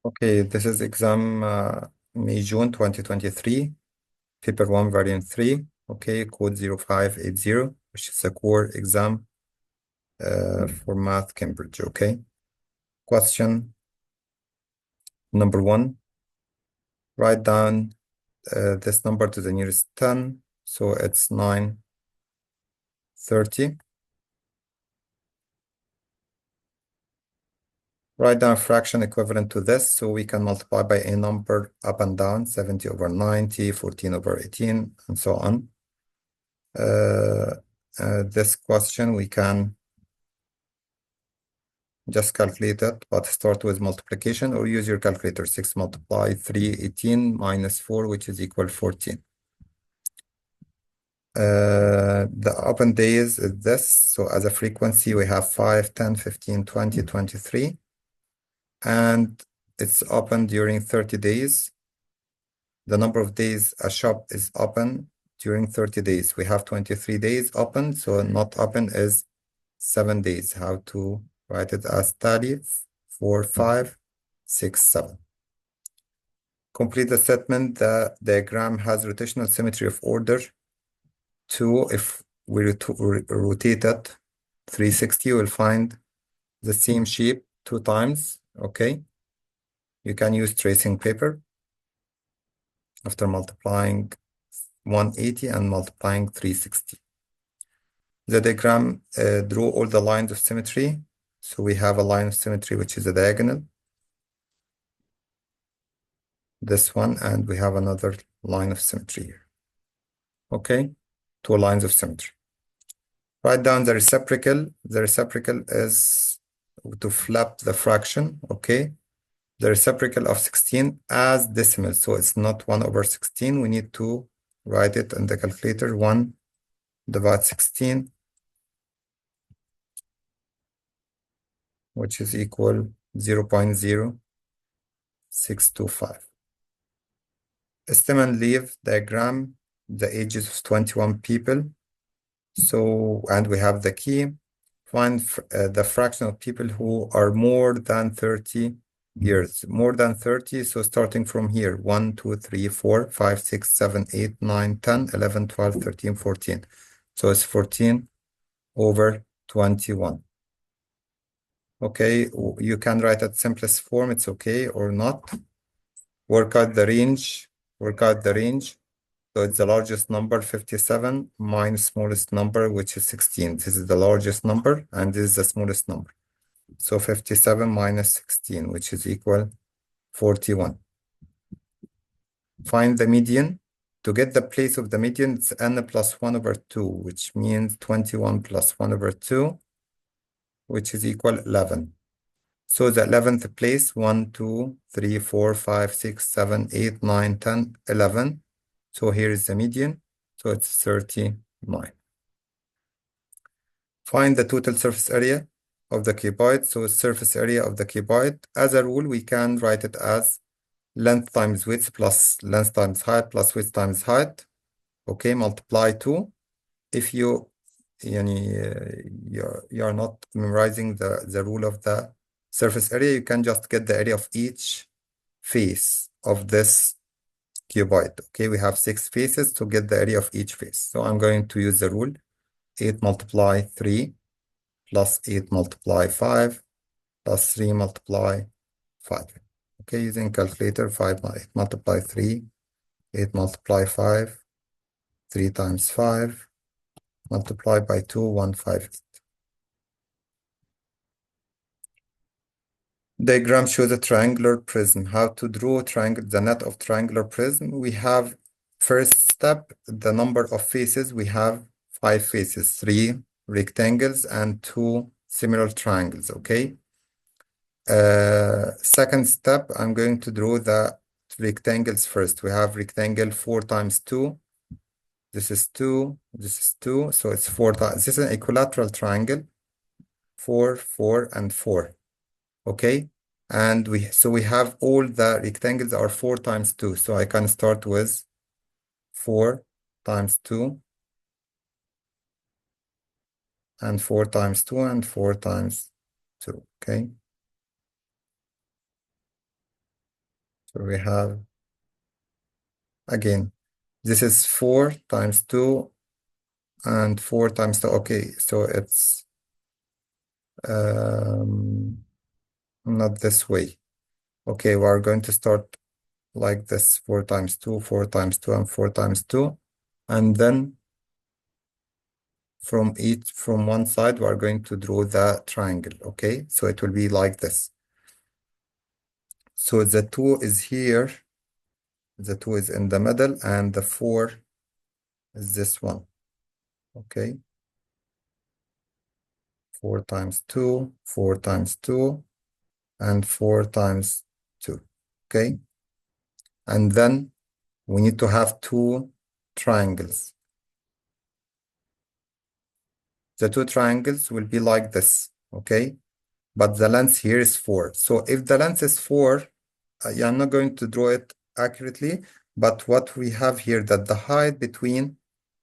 Okay, this is exam May June 2023, paper 1 variant 3, okay, code 0580, which is a core exam for math Cambridge, okay. Question number 1, write down this number to the nearest 10, so it's 930. Write down a fraction equivalent to this, so we can multiply by a number up and down, 70 over 90, 14 over 18, and so on. This question we can just calculate it, but start with multiplication or use your calculator. 6 multiply 3, 18 minus 4, which is equal 14. The open days is this. So as a frequency, we have 5, 10, 15, 20, 23. And it's open during 30 days. The number of days a shop is open during 30 days. We have 23 days open, so not open is 7 days. How to write it as tally 4, 5, 6, 7. Complete the statement. The diagram has rotational symmetry of order 2. If we rotate it 360, we'll find the same shape 2 times. Okay. You can use tracing paper after multiplying 180 and multiplying 360. The diagram draw all the lines of symmetry. So we have a line of symmetry which is a diagonal. This one, and we have another line of symmetry here. Okay, 2 lines of symmetry. Write down the reciprocal. The reciprocal is to flip the fraction, okay? The reciprocal of 16 as decimal, so it's not 1 over 16. We need to write it in the calculator. 1 divide 16, which is equal 0.0625. Stem and leaf diagram, the ages of 21 people. So, and we have the key. Find the fraction of people who are more than 30 years. More than 30, so starting from here, 1, 2, 3, 4, 5, 6, 7, 8, 9, 10, 11, 12, 13, 14. So it's 14 over 21. Okay, you can write at simplest form, it's okay, or not. Work out the range, So it's the largest number, 57, minus smallest number, which is 16. This is the largest number, and this is the smallest number. So 57 minus 16, which is equal 41. Find the median. To get the place of the median, it's n plus 1 over 2, which means 21 plus 1 over 2, which is equal 11. So the 11th place, 1, 2, 3, 4, 5, 6, 7, 8, 9, 10, 11. So here is the median. So it's 39. Find the total surface area of the cuboid. So surface area of the cuboid. As a rule, we can write it as length times width plus length times height plus width times height. Okay, multiply 2. If you're not memorizing the rule of the surface area, you can just get the area of each face of this cuboid. Okay, we have 6 faces to get the area of each face. So I'm going to use the rule 8 multiply 3 plus 8 multiply 5 plus 3 multiply 5. Okay, using calculator, 8 multiply 3, 8 multiply 5, 3 times 5, multiply by 2, 158. Diagram shows a triangular prism. How to draw the net of triangular prism? We have first step, the number of faces. We have 5 faces, 3 rectangles and 2 similar triangles, okay? Second step, I'm going to draw the rectangles first. We have rectangle 4 times 2. This is 2, this is 2, so it's 4 times. This is an equilateral triangle, 4, 4, and 4. Okay, and we have all the rectangles are 4 times 2, so I can start with 4 times 2 and 4 times 2 and 4 times 2. Okay, So we have, again, this is 4 times 2 and 4 times 2. Okay, so it's not this way. Okay, we are going to start like this, 4 times 2, 4 times 2, and 4 times 2. And then from one side, we are going to draw the triangle. Okay, so it will be like this. So the 2 is here, the 2 is in the middle, and the 4 is this one. Okay, 4 times 2, 4 times 2, and 4 times 2. Okay, and then we need to have two triangles. The two triangles will be like this. Okay, but the length here is 4. So if the length is 4, yeah, I'm not going to draw it accurately, but what we have here, that the height between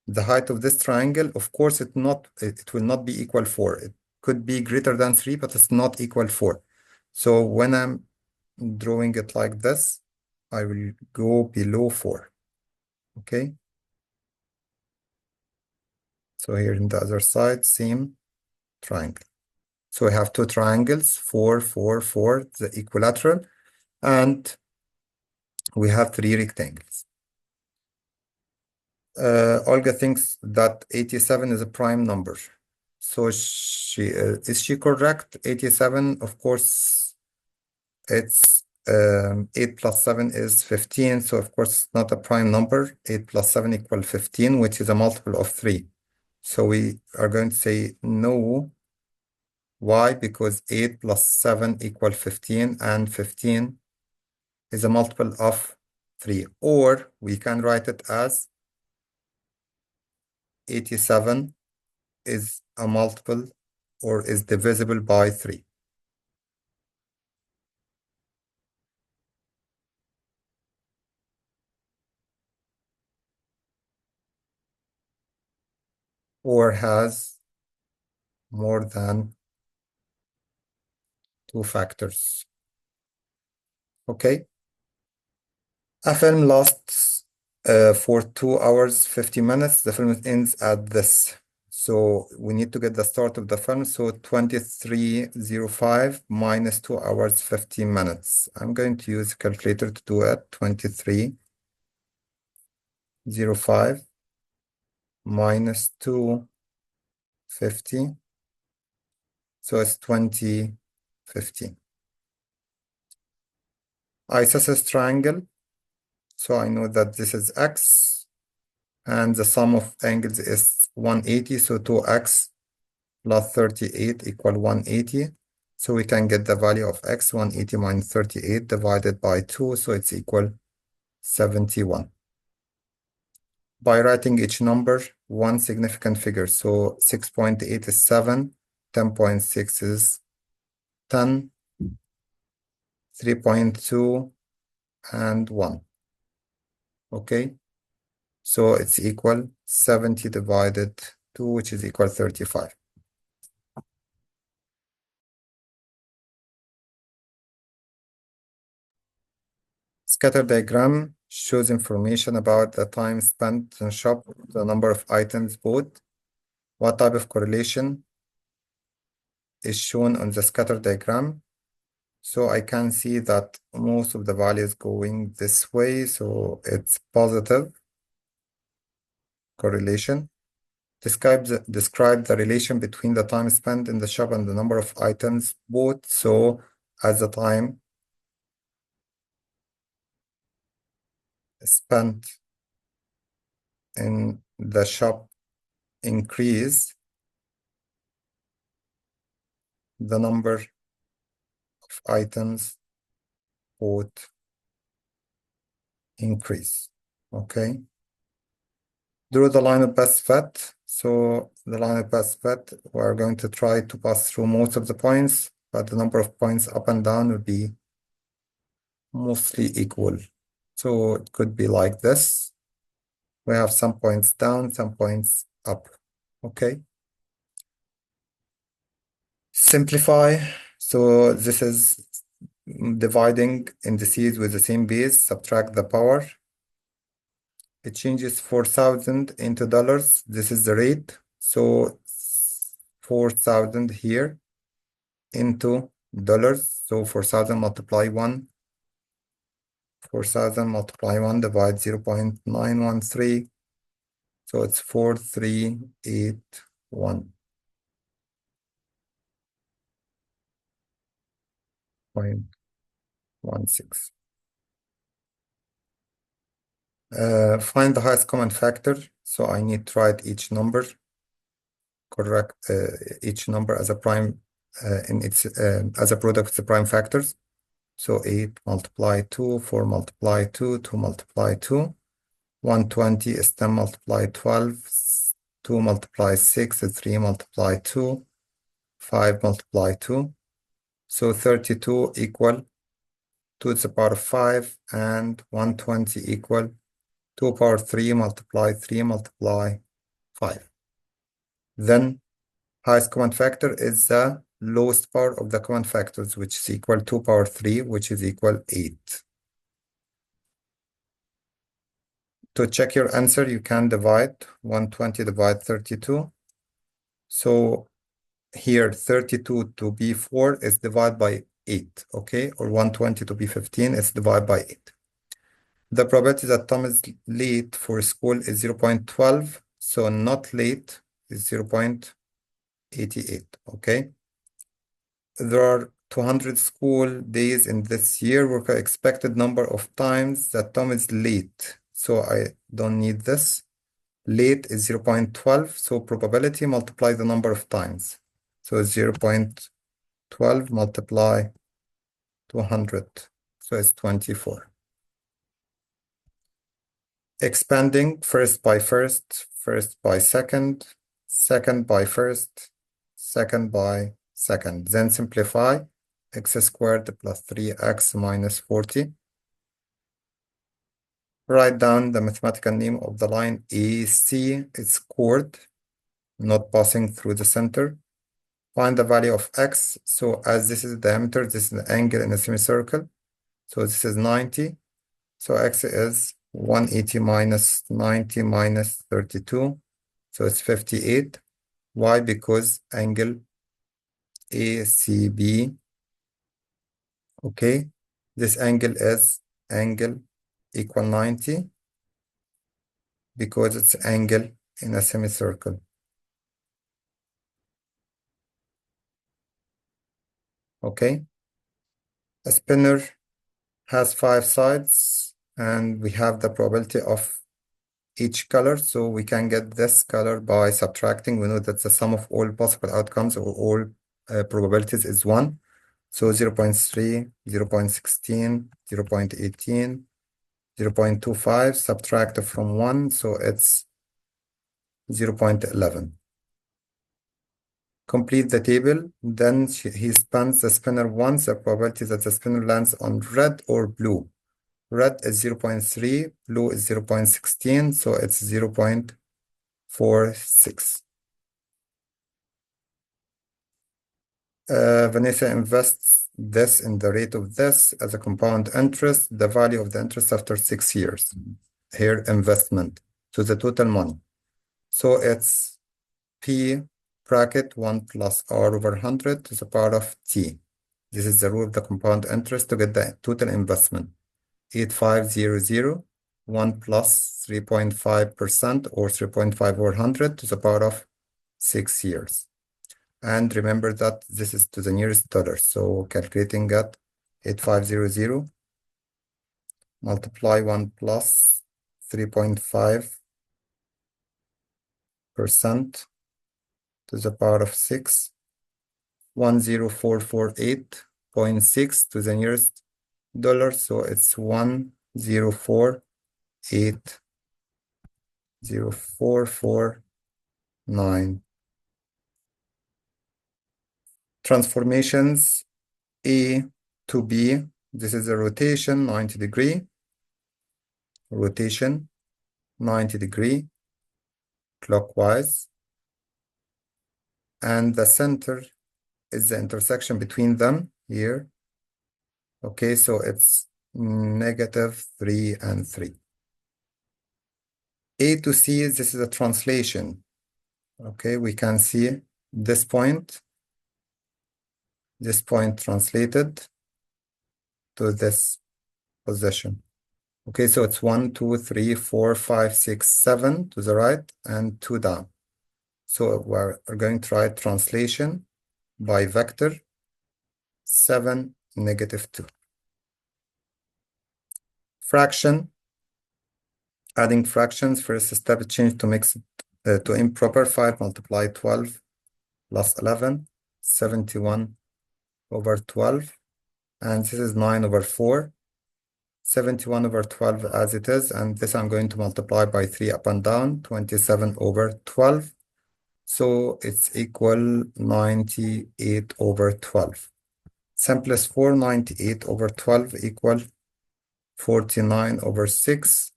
the height of this triangle, of course, it will not be equal 4. It could be greater than 3, but it's not equal 4. So when I'm drawing it like this, I will go below 4. Okay. So here in the other side, same triangle. So we have two triangles, 4, 4, 4, the equilateral, and we have three rectangles. Olga thinks that 87 is a prime number. So is she correct? 87, of course, it's 8 plus 7 is 15. So of course, it's not a prime number. 8 plus 7 equal 15, which is a multiple of 3. So we are going to say no. Why? Because 8 plus 7 equal 15, and 15 is a multiple of 3. Or we can write it as 87 is a multiple or is divisible by 3. Or has more than 2 factors. Okay. A film lasts for 2 hours, 50 minutes. The film ends at this. So we need to get the start of the film. So 23:05 minus 2 hours, 15 minutes. I'm going to use a calculator to do it. 23:05 minus 250. So it's 2015. Isosceles triangle. So I know that this is x, and the sum of angles is 180. So 2x plus 38 equal 180. So we can get the value of x, 180 minus 38 divided by 2. So it's equal 71. By writing each number, one significant figure. So 6.8 is 7, 10.6 is 10, 3.2, and 1. Okay, so it's equal 70 divided 2, which is equal 35. Scatter diagram shows information about the time spent in shop, the number of items bought. What type of correlation is shown on the scatter diagram? So I can see that most of the values going this way, so it's positive correlation. Describe the relation between the time spent in the shop and the number of items bought. So as the time spent in the shop increase, the number of items bought increase. Okay. Draw the line of best fit. So the line of best fit, we're going to try to pass through most of the points, but the number of points up and down will be mostly equal. So it could be like this. We have some points down, some points up. Okay. Simplify. So this is dividing indices with the same base, subtract the power. It changes 4,000 into dollars. This is the rate. So 4,000 here into dollars. So 4,000 multiply 1. 4,000 multiply 1 divide 0.913. So it's 4381. 0.16. Find the highest common factor. So I need to write each number, correct, each number as a prime in its as a product of the prime factors. So 8 multiply 2, 4 multiply 2, 2 multiply 2, 120 is 10 multiply 12, 2 multiply 6 is 3 multiply 2, 5 multiply 2. So 32 equal 2 to the power of 5 and 120 equal 2 power 3 multiply 3 multiply 5. Then highest common factor is the lowest power of the common factors, which is equal to power 3, which is equal 8. To check your answer, you can divide 120 divide 32. So here 32 to be 4 is divided by 8, okay? Or 120 to be 15 is divided by 8. The probability that Tom is late for school is 0.12, so not late is 0.88, okay? There are 200 school days in this year. Work expected number of times that Tom is late. So I don't need this. Late is 0.12. So probability multiply the number of times. So 0.12 multiply 200. So it's 24. Expanding first by first, first by second, second by first, second by second. Then simplify x squared plus 3x minus 40. Write down the mathematical name of the line AC. It's chord, not passing through the center. Find the value of x. So as this is the diameter, this is the angle in a semicircle. So this is 90. So x is 180 minus 90 minus 32. So it's 58. Why? Because angle ACB, okay, this angle is angle equal 90 because it's angle in a semicircle. Okay, a spinner has 5 sides and we have the probability of each color, so we can get this color by subtracting. We know that the sum of all possible outcomes or all probabilities is 1. So 0.3, 0.16, 0.18, 0.25, subtract from 1, so it's 0.11. Complete the table, then he spins the spinner once. The probability that the spinner lands on red or blue. Red is 0.3, blue is 0.16, so it's 0.46. Vanessa invests this in the rate of this as a compound interest, the value of the interest after 6 years. Here, investment, so the total money. So it's P bracket 1 plus R over 100 to the power of T. This is the rule of the compound interest to get the total investment. 8500, 1 plus 3.5% or 3.5 over 100 to the power of 6 years. And remember that this is to the nearest dollar. So calculating at 8500 multiply 1 plus 3.5% to the power of 6, 10448.6 to the nearest dollar. So it's 104804449. Transformations A to B. This is a rotation 90 degree. Rotation 90 degree clockwise. And the center is the intersection between them here. Okay, so it's -3 and 3. A to C, this is a translation. Okay, we can see this point translated to this position. Okay, so it's 1, 2, 3, 4, 5, 6, 7 to the right and 2 down. So we're going to write translation by vector 7, -2. Fraction, adding fractions, first step change to mixed to improper. 5 multiply 12 plus 11, 71 over 12, and this is 9 over 4, 71 over 12 as it is, and this I'm going to multiply by 3 up and down, 27 over 12, so it's equal 98 over 12. Simplest 4, 98 over 12 equal 49 over 6,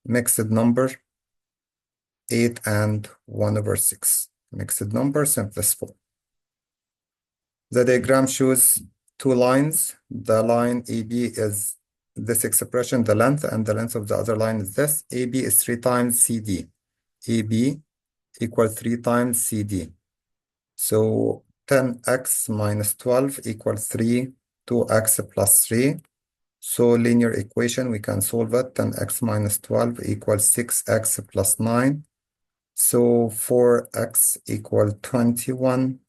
mixed number 8 and 1 over 6. Mixed number, simplest 4. The diagram shows two lines. The line AB is this expression, the length, and the length of the other line is this. AB is 3 times CD. AB equals 3 times CD. So 10x minus 12 equals 3, 2x plus 3. So linear equation, we can solve it. 10x minus 12 equals 6x plus 9. So 4x equals 21,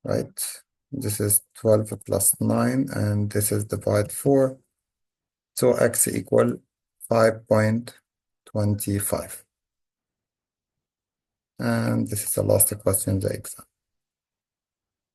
right? This is 12 plus 9, and this is divide 4. So x equal 5.25. And this is the last question in the exam.